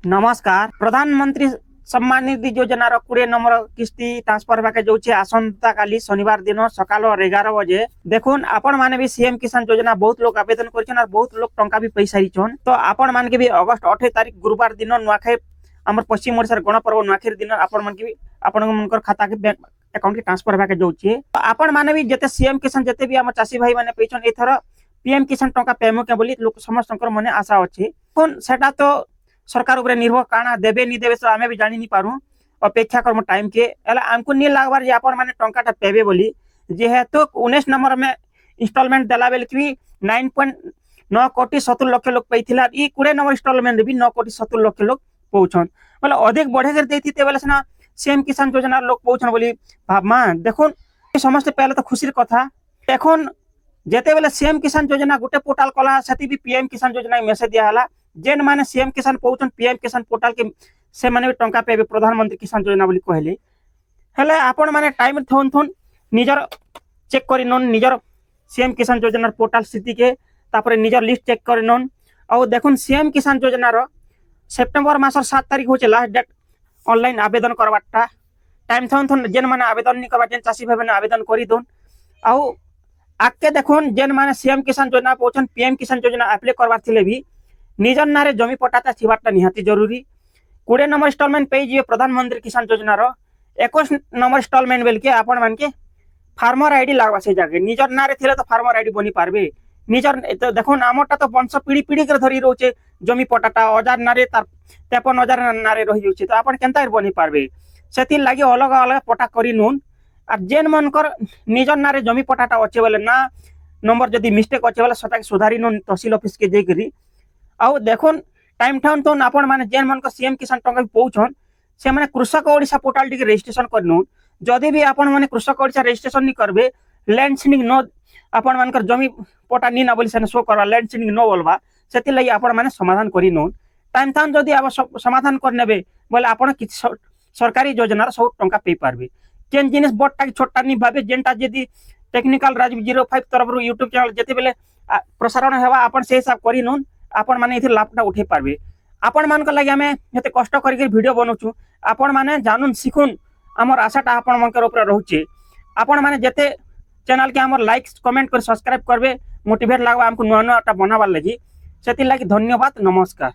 नमस्कार। प्रधानमंत्री सम्मान निधि योजना 20 नंबर किस्ती ट्रांसफर होगा जो आसंता काली शनिवार दिन सकाल 11 बजे देखुन आपण माने भी सीएम किसान योजना बहुत लोग आवेदन कर बहुत लोग टंका भी पाई सारी तो आपण मान के भी अगस्त 28 तारीख गुरुवार दिन नुआखाई आम पश्चिम ओडिशा गणपर्व नुआखाई दिन आपण मान के भी आपण खाता के बैंक अकाउंट के ट्रांसफर होगा जो आपण माने भी जते सीएम किसान जते भी आम चाषी भाई माने पैछन एथर पीएम किसान टंका पेमो के बोली लोक समस्त मन आशा अच्छे सेटा तो सरकार उपरे निर्भर काना देबे नहीं देबे तो आमे भी जानी नहीं पारू अपेक्षा करम टाइम के एला हमको नहीं लागबार जे अपन माने टंकाटा पेबे बोली जेहेतु 19 नंबर में इंस्टॉलमेंट देला बेल की 9.9 कोटी 70 लाख लोग पैथिला ई 20 नंबर इंस्टॉलमेंट भी 9 कोटी 70 लाख लोग पहुंचन मतलब अधिक बढ़े कर देती ते बेले ना सीएम किसान योजना लोग पहुंचन बोली भाबमा देखुन समस्त पहले तो खुशी कथा देखुन जेते बेले सीएम किसान योजना गुटे पोर्टल कला सती भी पीएम किसान योजना मेसेज दिया हला जेन माने सीएम किसान पहुंचन पीएम किसान पोर्टल के से माने टंका पेबे प्रधानमंत्री किसान योजना बोली कहले हेले आपण माने टाइम थोन थोन निजर चेक करि नन निजर सीएम किसान योजना पोर्टल स्थिति के तापर निजर लिस्ट चेक करि नन और देखुन सीएम किसान योजना रो सेप्टेम्बर मासर 7 तारीख होचे लास्ट डेट ऑनलाइन आवेदन करवाटा टाइम थोन थोन जेन माने आवेदन नि करबा जेन चासी भाई माने आवेदन करि दोन आउ आके देखुन जेन माने सीएम किसान योजना पहुंचन पीएम किसान योजना अप्लाई करबार थिले भी निजर नारे जमी पट्टा थिबारटा निहाती जरूरी 20 नंबर इंस्टॉलमेंट पे जी प्रधानमंत्री किसान योजना रो 21 नंबर इंस्टॉलमेंट बेल के आपण मान के फार्मर आईडी लागबा से जागे निजर नारे थिले तो फार्मर आईडी बनी पारबे निजर तो देखो आमरटा तो वंश पीढ़ी पीढ़ी के धरी रोचे जमी पट्टाटा 1000 नारे 53,000 नारे रही जाउचे तो आपण केनता बनी पारबे सेति लागि अलग अलग पट्टा करी नून आ जेन मनकर निजर नारे जमी पट्टाटा अच्छे बोले ना नंबर जदि मिस्टेक अच्छे बोले सता सुधारी नून तहसील ऑफिस के जेकरी आउ देखुन टाइम ठाउन तो आपण माने जेन मन को सीएम किसान टंका पहुंचन से माने कृषक ओडिशा पोर्टल टी रजिस्ट्रेशन करनु जदि भी आपण माने कृषक ओडिशा रजिस्ट्रेशन नहीं करबे लैंड सीडिंग नो आपण मानकर जमी पट्टा नी ना बोली से शो करवा लैंड सीडिंग नो बोलबा सेति लई आपण माने समाधान करी नो टाइम ठाउन जदि आप समाधान कर नेबे बोले आपण कि सरकारी योजना सब टंका पे पारबे केन जिनिस बडटा छोटा नहीं भाबे जेनटा जदि टेक्निकल राजीव 05 तरफ रो यूट्यूब चैनल जते बेले प्रसारण हेबा आपण से हिसाब करी नो आपण माने इथे लाभटा उठे पारबे आपण मान लगे आम ये कष्ट करके वीडियो बनाऊँ आपण माने जानून शिखुन आमर आशाटा आपण मन ऊपर रोचे आपण माने जेते चैनल के आमर लाइक कमेंट कर सब्सक्राइब करबे मोटिवेट लागबा हमको नुआ नुआ बनाबार लगी से धन्यवाद नमस्कार।